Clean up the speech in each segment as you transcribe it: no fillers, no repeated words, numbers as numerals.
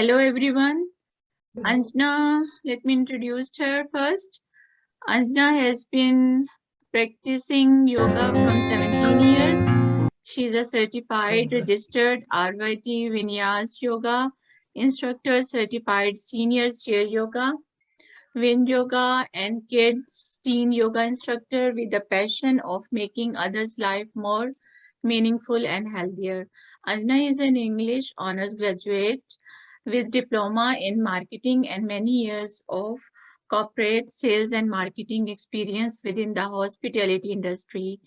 Hello everyone. Anjana, let me introduce her first. Anjana has been practicing yoga from 17 years. She is a certified registered RYT Vinyas Yoga instructor, certified senior chair yoga, Wind yoga and kids teen yoga instructor with the passion of making others' life more meaningful and healthier. Anjana is an English honors graduate with diploma in marketing and many years of corporate sales and marketing experience within the hospitality industry.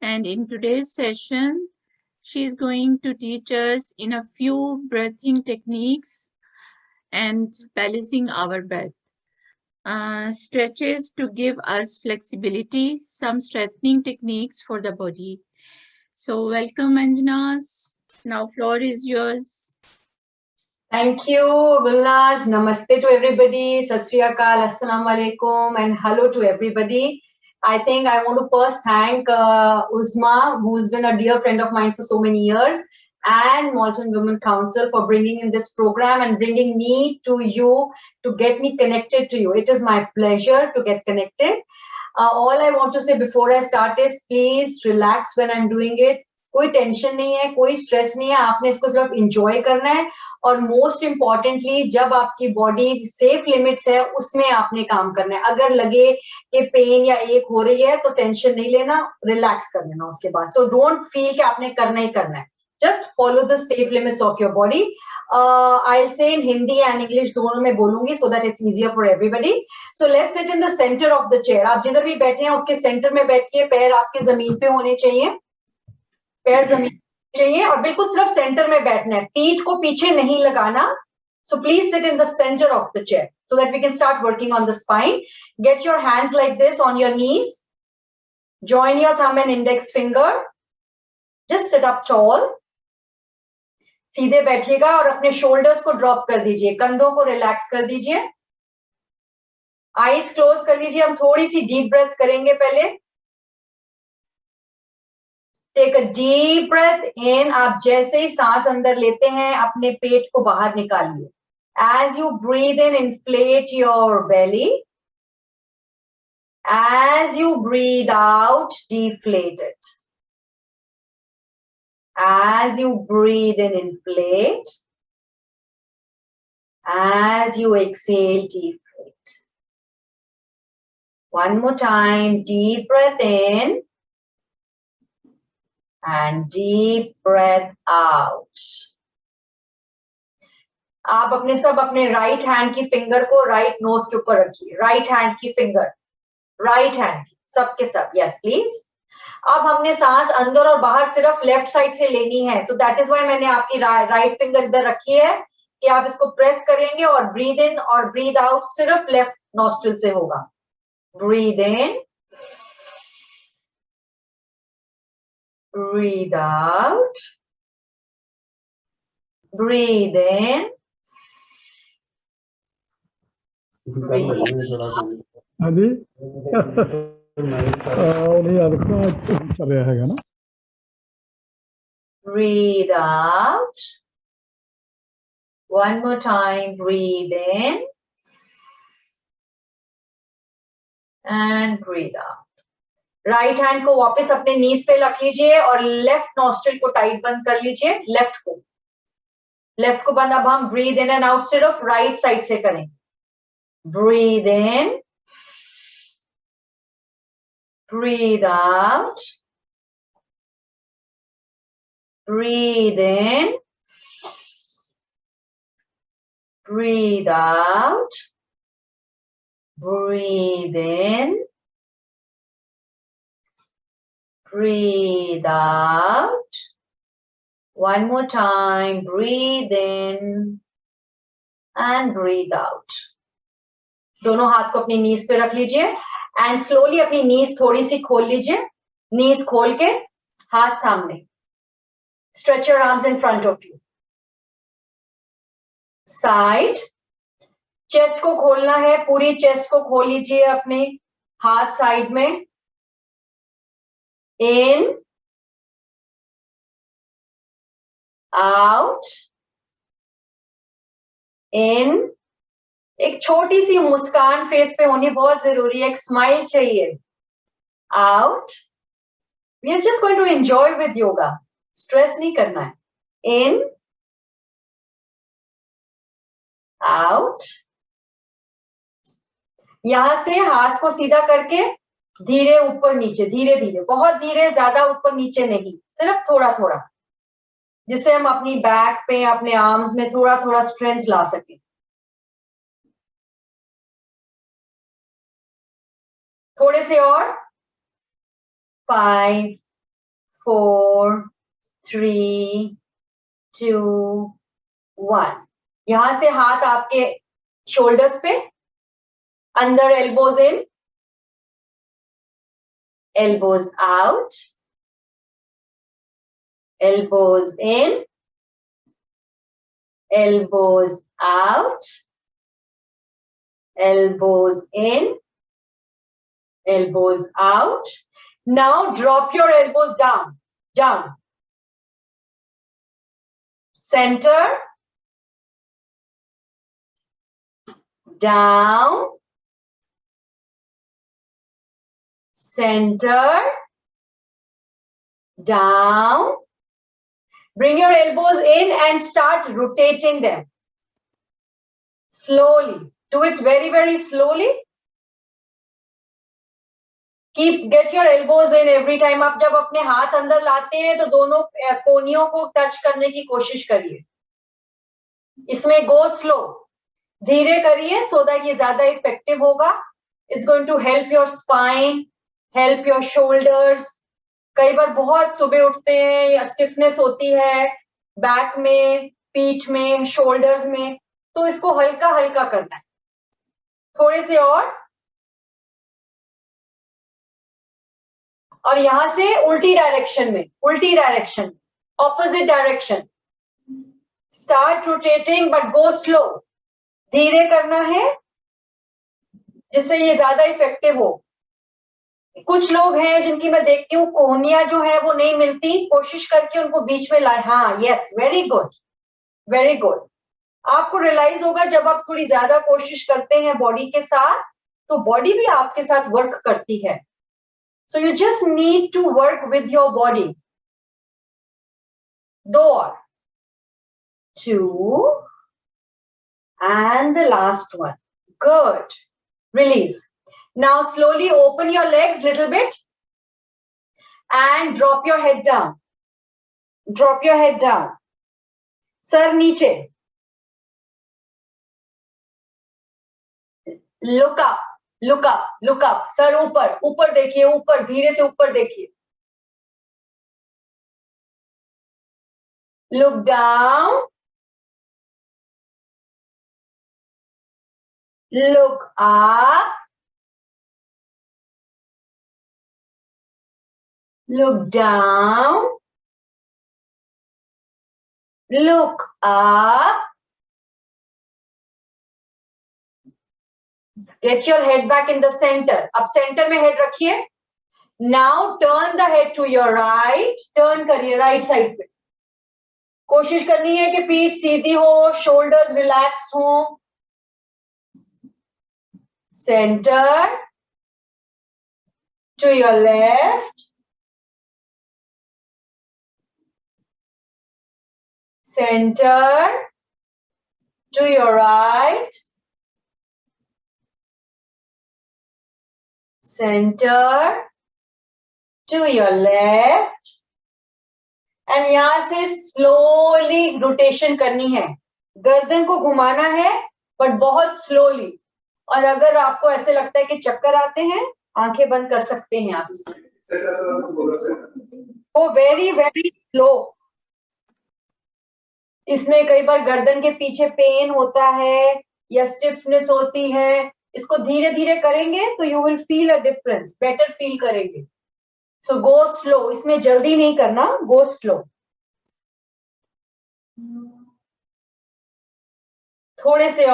And in today's session, she is going to teach us in a few breathing techniques and balancing our breath. Stretches to give us flexibility, some strengthening techniques for the body. So welcome Anjana. Now floor is yours. Thank you, Gulnaz. Namaste to everybody. Sat Sri Akal, Assalamu Alaikum, and hello to everybody. I think I want to first thank Uzma, who's been a dear friend of mine for so many years, and Malton Women Council for bringing in this program and bringing me to you to get me connected to you. It is my pleasure to get connected. All I want to say before I start is please relax when I'm doing it. कोई tension नहीं है, कोई stress नहीं है, आपने इसको सिर्फ enjoy करना है और मोस्ट इम्पॉर्टेंटली जब आपकी बॉडी सेफ लिमिट्स है उसमें आपने काम करना है. अगर लगे कि पेन या एक हो रही है तो टेंशन नहीं लेना, रिलैक्स कर लेना उसके बाद. सो डोंट फील कि आपने करना ही करना है. Just follow the safe limits of your body. I'll say in Hindi and English दोनों में बोलूंगी so that it's easier for everybody. So let's sit in the center of the chair. आप जिधर भी बैठे हैं उसके सेंटर में बैठिए, पैर आपके जमीन पे होने चाहिए, पैर जमीन चाहिए और बिल्कुल सिर्फ सेंटर में बैठना है, पीठ को पीछे नहीं लगाना. So please sit in the center of the chair so that we can start working on the spine. Get your hands like this on your knees. Join your thumb and index finger. Just sit up tall. सीधे बैठिएगा और अपने shoulders को drop कर दीजिए, कंधों को relax कर दीजिए, आईज क्लोज कर लीजिए. हम थोड़ी सी डीप ब्रेथ करेंगे पहले. Take a deep breath in. आप जैसे ही सांस अंदर लेते हैं अपने पेट को बाहर निकालिए. As you breathe in, inflate your belly. As you breathe out, deflate it. As you breathe in, inflate. As you exhale, deflate. One more time, deep breath in and deep breath out. आप अपने right hand की finger को right knows के ऊपर रखिए. Right hand की finger, right hand सबके सब. Yes please. अब हमने सांस अंदर और बाहर सिर्फ लेफ्ट साइड से लेनी है, तो दैट इज वाई मैंने आपकी राइट फिंगर इधर रखी है कि आप इसको प्रेस करेंगे और ब्रीद इन और ब्रीद आउट सिर्फ लेफ्ट नॉस्ट्रिल से होगा. Breathe in, breathe out, breathe in, breathe out. One more time, breathe in and breathe out. Right hand को वापस अपने नीज पे रख लीजिए और लेफ्ट नॉस्ट्रिल को टाइट बंद कर लीजिए. लेफ्ट को बंद. अब हम ब्रीद इन एंड आउट सिर्फ राइट साइड से करें. Breathe in, breathe out, breathe in, breathe out, breathe in, breathe out. One more time, breathe in and breathe out. दोनों हाथ को अपनी नीज पे रख लीजिए एंड स्लोली अपनी नीज थोड़ी सी खोल लीजिए. नीज खोल के हाथ सामने. Stretch your arms in front of you. Side. Chest को खोलना है, पूरी चेस्ट को खोल लीजिए अपने हाथ साइड में. इन, आउट, इन, एक छोटी सी मुस्कान फेस पे होनी बहुत जरूरी है, एक स्माइल चाहिए, out, we are just going to enjoy with yoga, stress नहीं करना है, इन, आउट, यहां से हाथ को सीधा करके धीरे ऊपर नीचे, धीरे धीरे, बहुत धीरे, ज्यादा ऊपर नीचे नहीं, सिर्फ थोड़ा थोड़ा, जिससे हम अपनी बैक पे, अपने आर्म्स में थोड़ा थोड़ा स्ट्रेंथ ला सकें। थोड़े से और, 5 4 3 2 1, यहां से हाथ आपके शोल्डर्स पे, अंदर elbows in, elbows out, elbows in, elbows out, elbows in, elbows out. Now drop your elbows down, down. Center, down, center, down. Bring your elbows in and start rotating them. Slowly. Do it very, very slowly. Get your elbows in every time. आप जब अपने हाथ अंदर लाते हैं तो दोनों कोनियों को touch करने की कोशिश करिए. इसमें go slow. धीरे करिए so that ये ज्यादा इफेक्टिव होगा. It's going to help your spine, help your shoulders. कई बार बहुत सुबह उठते हैं या स्टिफनेस होती है बैक में, पीठ में, शोल्डर्स में, तो इसको हल्का हल्का करना है. थोड़े से और यहां से उल्टी डायरेक्शन में, उल्टी direction, opposite direction. Start rotating but go slow. धीरे करना है जिससे ये ज्यादा इफेक्टिव हो. कुछ लोग हैं जिनकी मैं देखती हूँ कोहनियां जो है वो नहीं मिलती, कोशिश करके उनको बीच में लाए. हाँ, yes, very good, very good. आपको रियलाइज होगा जब आप थोड़ी ज्यादा कोशिश करते हैं बॉडी के साथ, तो बॉडी भी आपके साथ वर्क करती है. So you just need to work with your body. 2 और, 2 and the last one. Good. Release. Now slowly open your legs little bit and drop your head down. Drop your head down. Sir नीचे. Look up, look up, look up. Sir ऊपर, ऊपर देखिए, ऊपर, धीरे से ऊपर देखिए. Look down. Look up. Look down. Look up. Get your head back in the center. अब center में head रखिए. Now turn the head to your right. Turn करिए right side पे. कोशिश करनी है कि पीठ सीधी हो, shoulders relaxed हो. Center to your left. Center to your right. Center to your left. And यहां से slowly rotation करनी है. गर्दन को घुमाना है but बहुत slowly. और अगर आपको ऐसे लगता है कि चक्कर आते हैं, आंखें बंद कर सकते हैं आप. वो very very slow. इसमें कई बार गर्दन के पीछे पेन होता है या स्टिफनेस होती है. इसको धीरे धीरे करेंगे तो you will feel a difference, better feel करेंगे. सो गो स्लो. इसमें जल्दी नहीं करना, गो स्लो. थोड़े से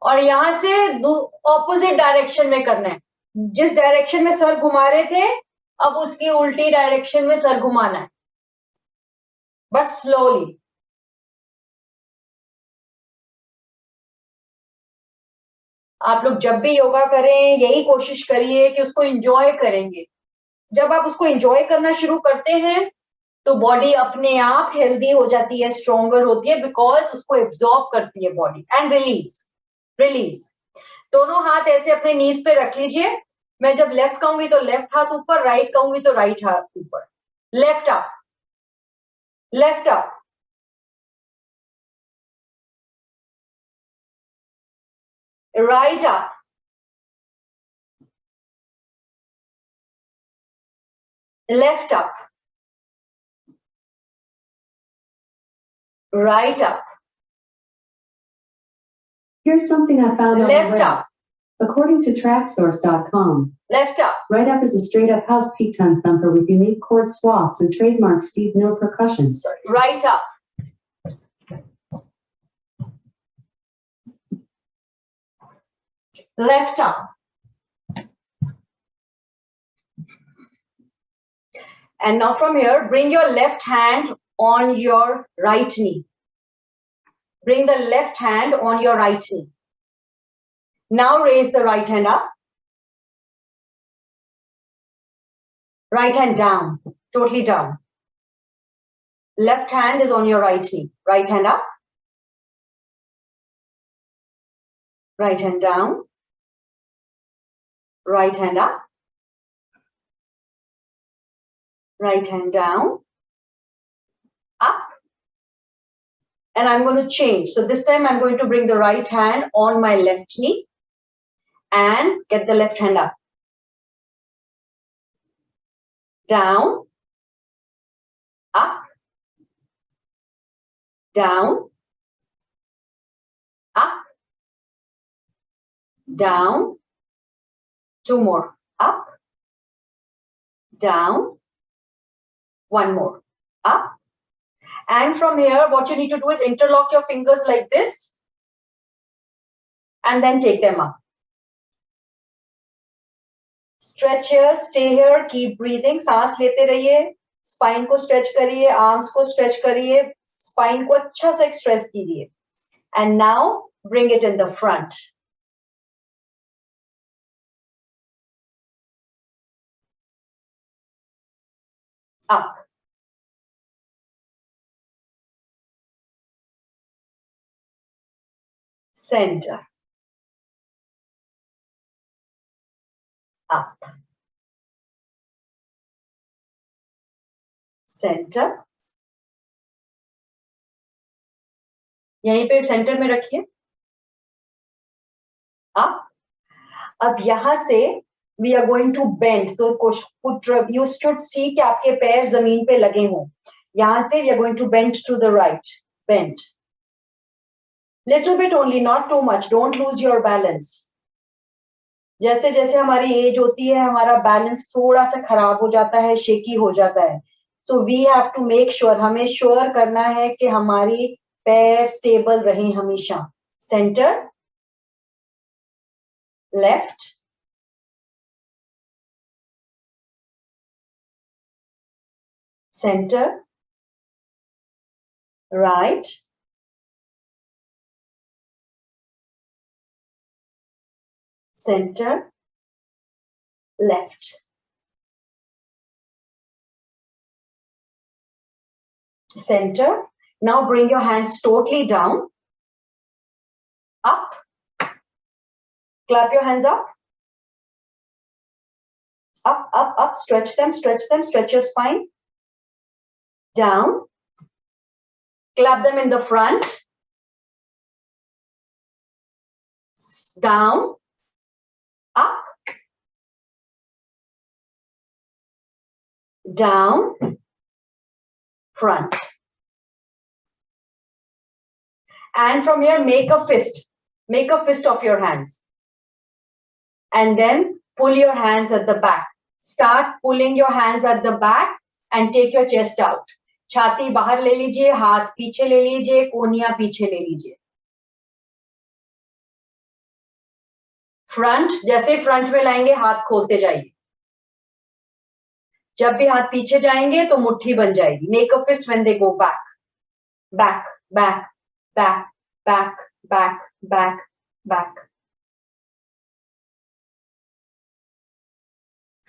और यहां से ऑपोजिट डायरेक्शन में करना है. जिस डायरेक्शन में सर घुमा रहे थे अब उसकी उल्टी डायरेक्शन में सर घुमाना है. but slowly. आप लोग जब भी योगा करें यही कोशिश करिए कि उसको एंजॉय करेंगे. जब आप उसको एंजॉय करना शुरू करते हैं तो बॉडी अपने आप हेल्दी हो जाती है, स्ट्रॉन्गर होती है, बिकॉज उसको एब्जॉर्ब करती है बॉडी. And release. दोनों हाथ ऐसे अपने नीज पे रख लीजिए. मैं जब लेफ्ट कहूंगी तो लेफ्ट हाथ ऊपर, राइट कहूंगी तो राइट हाथ ऊपर. Left up, right up, left up, right up, Here's something I found on the left web. up, According to tracksource.com, left up, Right Up is a straight-up house peak tongue thumper with unique chord swaths and trademark Steve Mill percussion. right up, left up. And now from here, bring your left hand on your right knee. Bring the left hand on your right knee. Now raise the right hand up. Right hand down, totally down. Left hand is on your right knee. Right hand up. Right hand down. Right hand up. Right hand down. Up. And I'm going to change. So this time I'm going to bring the right hand on my left knee and get the left hand up. Down. Up. Down. Up. Down. Two more. Up. Down. One more. Up. And from here, what you need to do is interlock your fingers like this and then take them up. Stretch here, stay here, keep breathing. सांस लेते रहिए, spine को stretch करिए, arms को stretch करिए, spine को अच्छा सा stretch कीजिए. And now bring it in the front. Up. Center. Up. Center. यहीं पे सेंटर में रखिए. Up. अब यहां से we are going to bend. तो you should see कि आपके पैर जमीन पे लगे हों. यहां से we are going to bend to the right. Bend. Little bit only, not too much. Don't lose your balance. जैसे जैसे हमारी एज होती है हमारा बैलेंस थोड़ा सा खराब हो जाता है, शेकी हो जाता है. So we have to make sure, हमें श्योर करना है कि हमारी पैर स्टेबल रहें हमेशा. Centre, left, centre, right, center, left. Center. Now bring your hands totally down. Up. Clap your hands up. Up, up, up. Stretch them, stretch them. Stretch your spine. Down. Clap them in the front. Down. Up, down, front. And from here, make a fist. Make a fist of your hands. And then pull your hands at the back. Start pulling your hands at the back and take your chest out. छाती बाहर ले लीजिए, हाथ पीछे ले लीजिए, कोहनियां पीछे ले लीजिए. फ्रंट, जैसे फ्रंट में लाएंगे हाथ खोलते जाइए. जब भी हाथ पीछे जाएंगे तो मुट्ठी बन जाएगी. Make a fist when they go back. Back back back back back back back.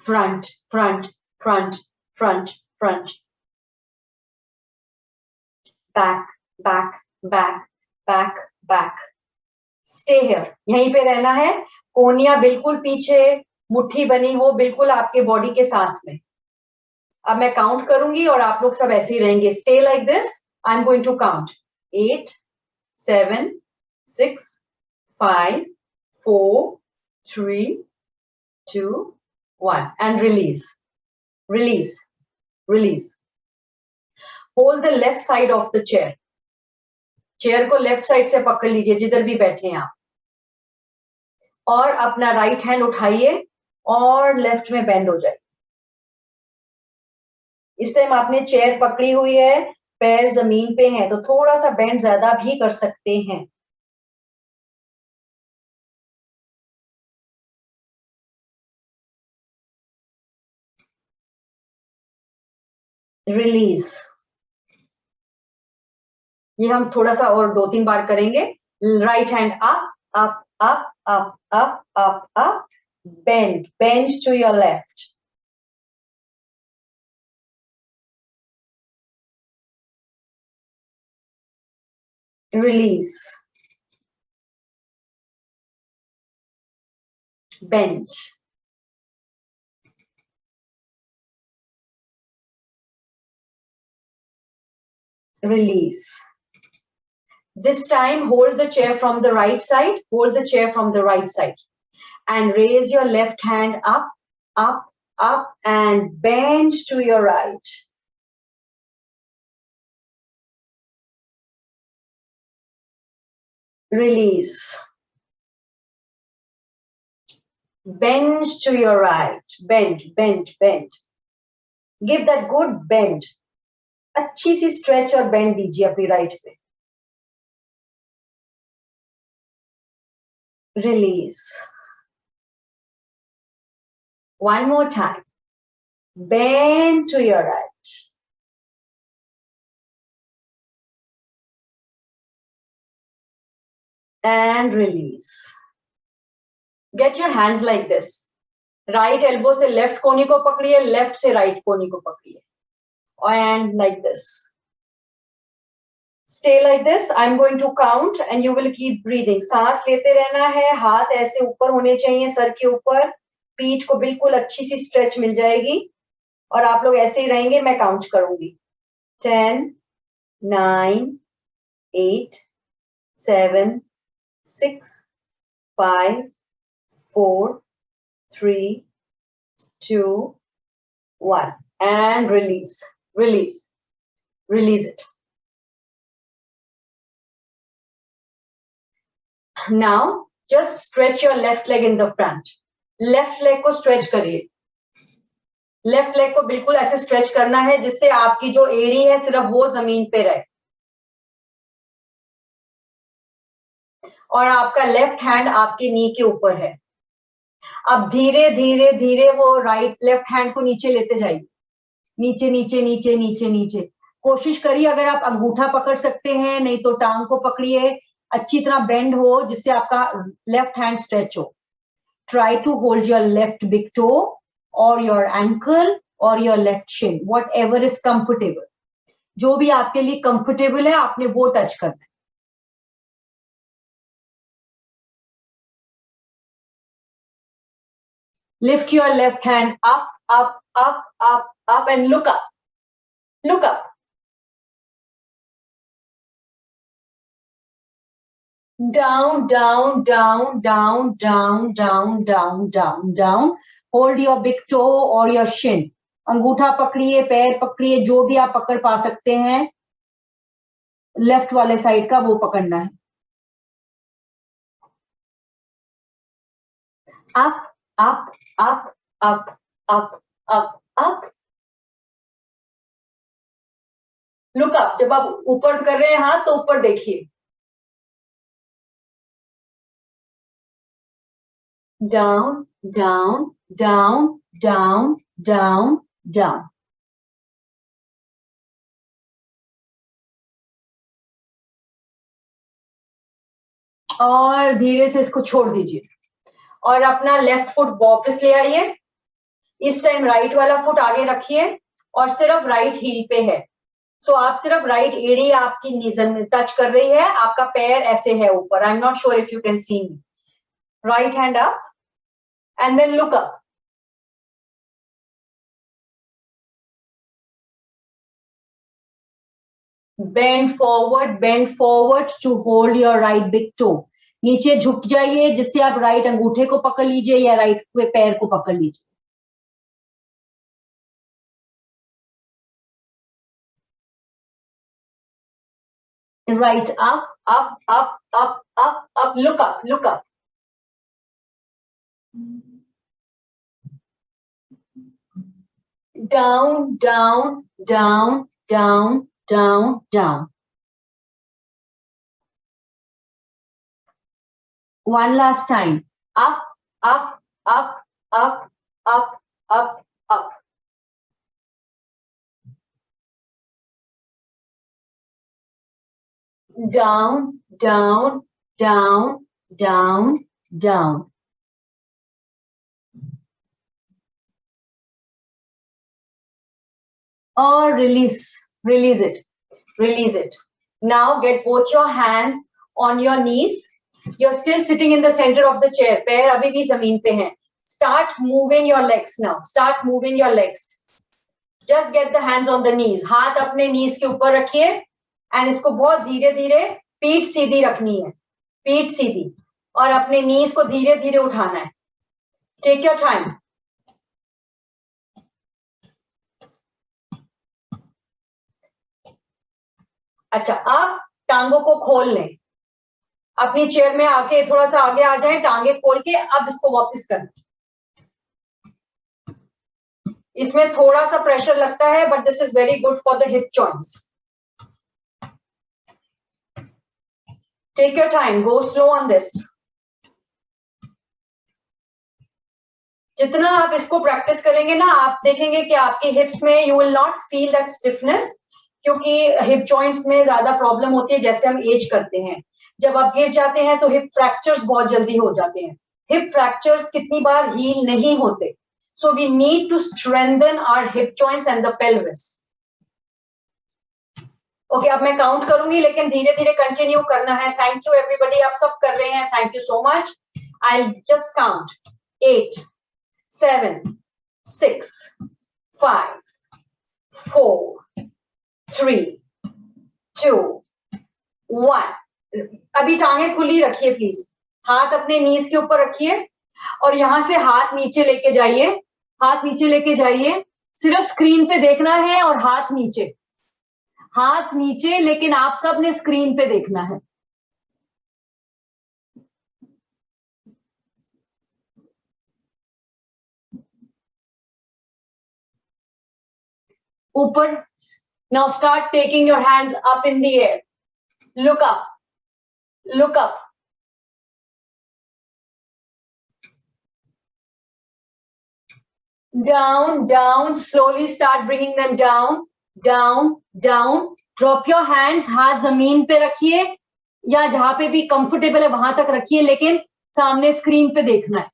Front, front, front, front, front. Back, back, back, back, back. Stay here. यहीं पे रहना है. कोनिया बिल्कुल पीछे, मुट्ठी बनी हो बिल्कुल आपके बॉडी के साथ में. अब मैं काउंट करूंगी और आप लोग सब ऐसे ही रहेंगे. Stay like this. I'm going to count. 8, 7, 6, 5, 4, 3, 2, 1. And release. Release. Release. Hold the left side of the chair. Chair को लेफ्ट साइड से पकड़ लीजिए जिधर भी बैठे हैं आप. और अपना राइट हैंड उठाइए और लेफ्ट में बेंड हो जाए. इस टाइम आपने चेयर पकड़ी हुई है, पैर जमीन पे हैं, तो थोड़ा सा बेंड ज्यादा भी कर सकते हैं. रिलीज. ये हम थोड़ा सा और 2-3 बार करेंगे. Right hand up up up up up up up. Bend bend to your left. Release. Bend. Release. This time hold the chair from the right side. Hold the chair from the right side. And raise your left hand up, up, up and bend to your right. Release. Bend to your right. Bend, bend, bend. Give that good bend. अच्छी सी stretch और bend दीजिए अपनी right पे. Release. One more time. Bend to your right. And release. Get your hands like this. Right elbow से left कोनी को पकड़िए, left से right कोनी को पकड़िए. And like this. Stay like this. I'm going to count and you will keep breathing. सांस लेते रहना है, हाथ ऐसे ऊपर होने चाहिए सर के ऊपर. पीठ को बिल्कुल अच्छी सी स्ट्रेच मिल जाएगी और आप लोग ऐसे ही रहेंगे. मैं काउंट करूंगी. 10, 9, 8, 7, 6, 5, 4, 3, 2, 1. And release. Release. Release it. Now, just stretch your left leg in the front. Left leg को stretch करिए. Left leg को बिल्कुल ऐसे stretch करना है जिससे आपकी जो एड़ी है सिर्फ वो जमीन पे रहे. और आपका लेफ्ट हैंड आपके नी के ऊपर है. अब धीरे धीरे धीरे वो राइट लेफ्ट हैंड को नीचे लेते जाइए. नीचे नीचे नीचे नीचे नीचे. कोशिश करिए अगर आप अंगूठा पकड़ सकते हैं, नहीं तो टांग को पकड़िए. अच्छी तरह बेंड हो जिससे आपका लेफ्ट हैंड स्ट्रेच हो. Try to hold your left big toe or your ankle or your left shin, whatever is comfortable. जो भी आपके लिए comfortable है आपने वो टच करना है. Lift your left hand up, up, up, up, up and look up. Look up. Down, down, down, down, down, down, down, down, down. Hold your big toe or your shin. अंगूठा पकड़िए, पैर पकड़िए, जो भी आप पकड़ पा सकते हैं. लेफ्ट वाले साइड का वो पकड़ना है. Up, up, up, up, up, up, up. Look up. जब आप ऊपर कर रहे हैं हाथ तो ऊपर देखिए. Down, down, down, down, down, down. और धीरे से इसको छोड़ दीजिए और अपना लेफ्ट फुट वापस ले आइए. इस टाइम राइट वाला फुट आगे रखिए और सिर्फ राइट हील पे है. सो आप सिर्फ राइट एड़ी आपकी नीज़ टच कर रही है, आपका पैर ऐसे है ऊपर. I am not sure if you can see me. Right hand up and then look up. Bend forward to hold your right big toe. नीचे झुक जाइए जिससे आप राइट अंगूठे को पकड़ लीजिए या राइट पैर को पकड़ लीजिए. Right up, up, up, up, up, up. Look up, look up. Down, down, down, down, down, down. One last time. Up, up, up, up, up, up, up. Down, down, down, down, down. Or release it, release it. Now get both your hands on your knees. You're still sitting in the center of the chair. पैर अभी भी जमीन पे हैं. Start moving your legs now. Start moving your legs. Just get the hands on the knees. हाथ अपने knees के ऊपर रखिए and इसको बहुत धीरे धीरे पीठ सीधी रखनी है. पीठ सीधी और अपने knees को धीरे धीरे उठाना है. Take your time. अच्छा, अब टांगों को खोल लें. अपनी चेयर में आके थोड़ा सा आगे आ जाएं, टांगे खोल के अब इसको वापस करें. इसमें थोड़ा सा प्रेशर लगता है but this is very good for the hip joints. Take your time, go slow on this. जितना आप इसको प्रैक्टिस करेंगे ना, आप देखेंगे कि आपके हिप्स में you will not feel that stiffness, क्योंकि हिप जॉइंट्स में ज्यादा प्रॉब्लम होती है जैसे हम एज करते हैं. जब आप गिर जाते हैं तो हिप फ्रैक्चर्स बहुत जल्दी हो जाते हैं. हिप फ्रैक्चर्स कितनी बार हील नहीं होते. So we need to strengthen our hip joints and the pelvis. Okay, अब मैं काउंट करूंगी लेकिन धीरे धीरे कंटिन्यू करना है. थैंक यू एवरीबॉडी, आप सब कर रहे हैं. Thank you so much. I just count 8, 7, 6, 5, 4, 3, 2, 1. अभी टांगे खुली रखिए प्लीज. हाथ अपने नीज के ऊपर रखिए और यहां से हाथ नीचे लेके जाइए. हाथ नीचे लेके जाइए. सिर्फ स्क्रीन पे देखना है और हाथ नीचे. हाथ नीचे, लेकिन आप सब ने स्क्रीन पे देखना है. ऊपर. Now start taking your hands up in the air. Look up. Look up. Down, down. Slowly start bringing them down, down, down. Drop your hands. हाथ जमीन पे रखिए या जहां पे भी कंफर्टेबल है वहां तक रखिए, लेकिन सामने स्क्रीन पे देखना है.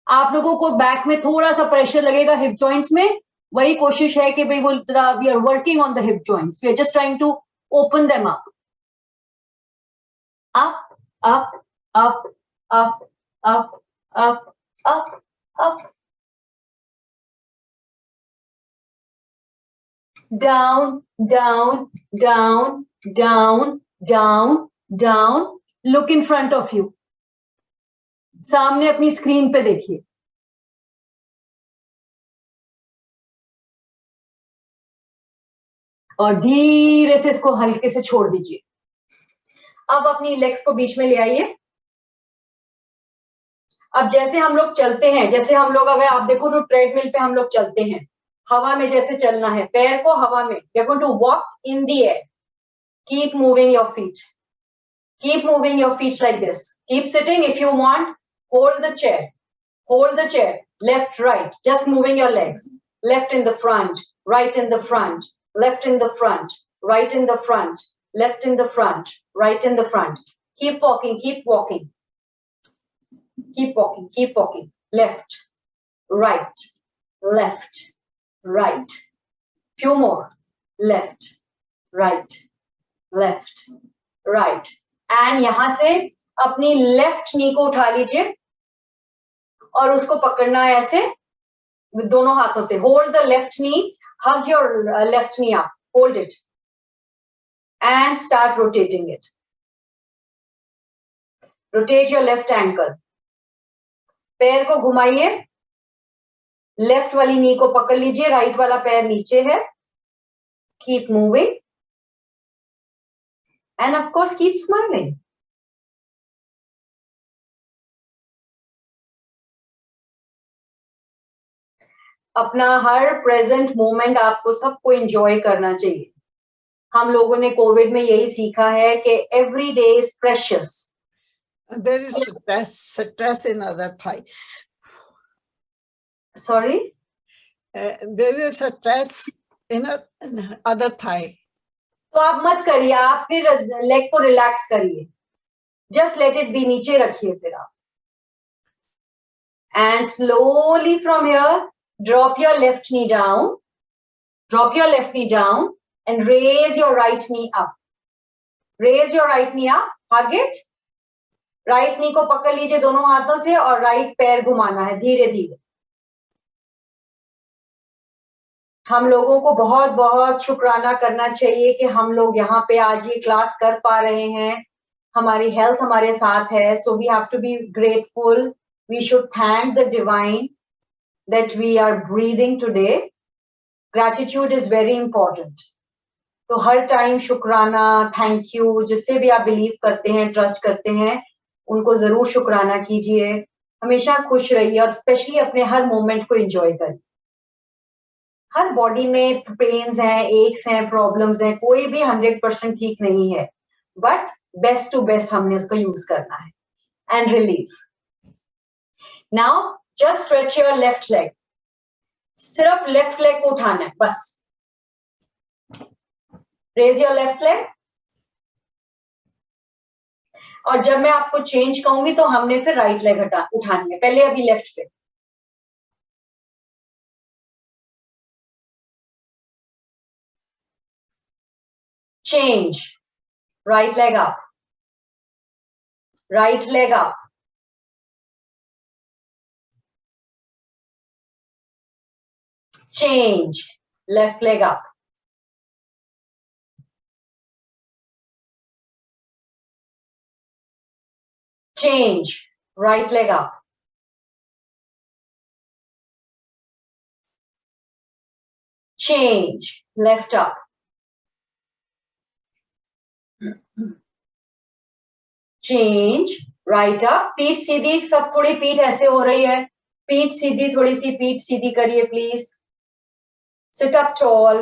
आप लोगों को बैक में थोड़ा सा प्रेशर लगेगा हिप जॉइंट्स में. वही कोशिश है कि भाई वो we are working on the hip joints. We are just trying to open them up. Up, up, up, up, up, up, up, up. Down, down, down, down, down, down. Look in front of you. सामने अपनी screen पे देखिए. और धीरे से इसको हल्के से छोड़ दीजिए. अब अपनी लेग्स को बीच में ले आइए. अब जैसे हम लोग चलते हैं, जैसे हम लोग अगर आप देखो तो ट्रेडमिल पे हम लोग चलते हैं, हवा में जैसे चलना है, पैर को हवा में. We are going to walk in the air. Keep moving your feet. Keep moving your feet like this. Keep sitting if you want. Hold the chair. Hold the chair. Left right. Just moving your legs. left in the front, right in the front, left in the front, right in the front, left in the front, right in the front. Keep walking, keep walking. Keep walking, keep walking. Left, right, left, right. Few more. Left, right, left, right. And यहाँ से अपनी left knee को उठा लीजिए और उसको पकड़ना है ऐसे दोनों हाथों से. Hold the left knee, hug your left knee up, hold it and start rotating it. Rotate your left ankle. पैर को घुमाइए, लेफ्ट वाली नी को पकड़ लीजिए, राइट वाला पैर नीचे है. Keep moving and of course keep smiling. अपना हर प्रेजेंट मोमेंट आपको सबको एंजॉय करना चाहिए. हम लोगों ने कोविड में यही सीखा है कि every day is precious. There is stress in other thighs. Sorry? There is a stress in other thigh. तो आप मत करिए, आप फिर लेग को रिलैक्स करिए. जस्ट लेट इट बी, नीचे रखिए फिर आप. And slowly from here drop your left knee down. Drop your left knee down and raise your right knee up. Raise your right knee up, hug it. Right knee को पकड़ लीजिए दोनों हाथों से और राइट पैर घुमाना है धीरे धीरे. हम लोगों को बहुत बहुत शुक्राना करना चाहिए कि हम लोग यहाँ पे आज ये क्लास कर पा रहे हैं. हमारी हेल्थ हमारे साथ है. So we have to be grateful. We should thank the divine that we are breathing today. Gratitude is very important. तो हर टाइम शुक्राना, थैंक यू, जिससे भी आप बिलीव करते हैं, ट्रस्ट करते हैं, उनको जरूर शुक्राना कीजिए. हमेशा खुश रहिए और स्पेशली अपने हर मोमेंट को एंजॉय करिए. हर बॉडी में पेन्स हैं, एक्स हैं, प्रॉब्लम्स हैं, कोई भी 100% ठीक नहीं है, बट बेस्ट टू बेस्ट हमने उसको यूज करना है. And release. Now just stretch your left leg. सिर्फ लेफ्ट लेग को उठाना है बस. Raise your left leg. और जब मैं आपको चेंज कहूंगी तो हमने फिर राइट लेग उठानी है. पहले अभी लेफ्ट पे. Change. Right leg up. Right leg up. Change. Left leg up. Change. Right leg up. Change. Left up. Change. Right up. पीठ सीधी, सब थोड़ी पीठ ऐसे हो रही है. पीठ सीधी, थोड़ी सी पीठ सीधी करिए please. Sit up tall.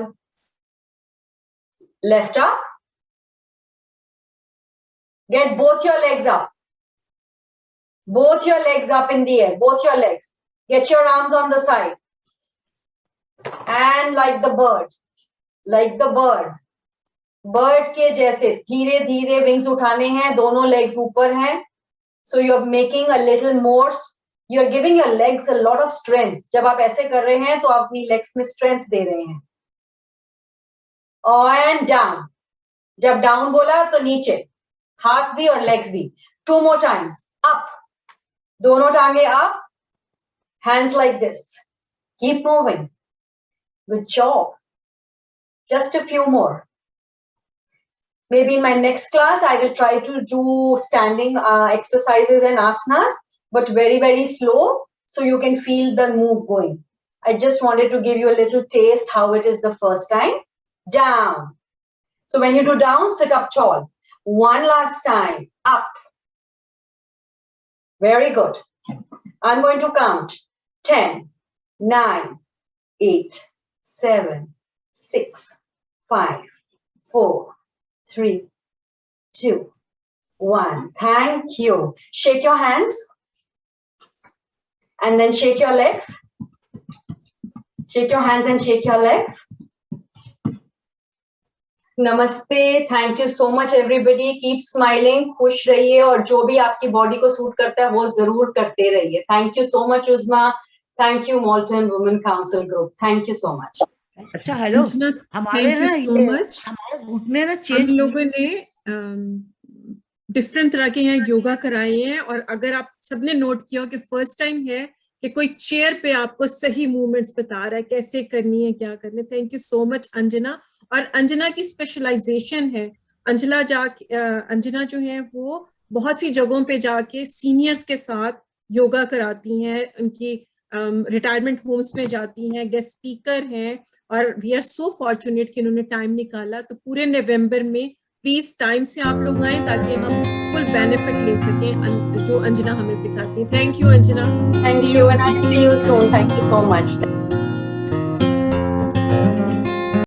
Left up. Get both your legs up. Both your legs up in the air. Both your legs. Get your arms on the side. And like the bird. Like the bird. Bird के जैसे धीरे धीरे wings उठाने हैं. दोनों legs ऊपर हैं. So you're making a little more. You are giving your legs a lot of strength. जब आप ऐसे कर रहे हैं तो आप अपनी legs में strength दे रहे हैं. And down. जब down बोला तो नीचे. हाथ भी और legs भी. 2 more times. Up. दोनों टांगे up. Hands like this. Keep moving. Good job. Just a few more. Maybe in my next class, I will try to do standing exercises and asanas, but very, very slow, so you can feel the move going. I just wanted to give you a little taste how it is the first time. Down. So when you do down, sit up tall. One last time. Up. Very good. I'm going to count. 10, 9, 8, 7, 6, 5, 4, 3, 2, 1. Thank you. Shake your hands. And then shake your legs. Shake your hands and shake your legs. Namaste. Thank you so much everybody. Keep smiling. खुश रहिए और जो भी आपकी body को suit करता है वो जरूर करते रहिए. Thank you so much Uzma. Thank you Malton Women Council Group. Thank you so much. अच्छा हेलो, अंजना, हमारे thank you ना so ये much. हमारे ग्रुप में ना हम चेंज लोगों ने डिफरेंट तरह के यहाँ योगा कराए हैं और अगर आप सबने नोट किया हो कि फर्स्ट टाइम है कि कोई चेयर पे आपको सही मूवमेंट्स बता रहा है कैसे करनी है क्या करनी है. Thank you so much Anjana. और अंजना की स्पेशलाइजेशन है, अंजना जो है वो बहुत सी जगहों पे जाके सीनियर्स के साथ योगा कराती हैं, उनकी रिटायरमेंट होम्स में जाती हैं, गेस्ट स्पीकर हैं और वी आर सो फॉर्चुनेट कि उन्होंने टाइम निकाला. तो पूरे नवंबर में प्लीज टाइम से आप लोग आए ताकि हम फुल बेनिफिट ले सकें जो अंजना हमें सिखाती है. Thank you Anjana. Thank you and I'll see you soon. Thank you so much.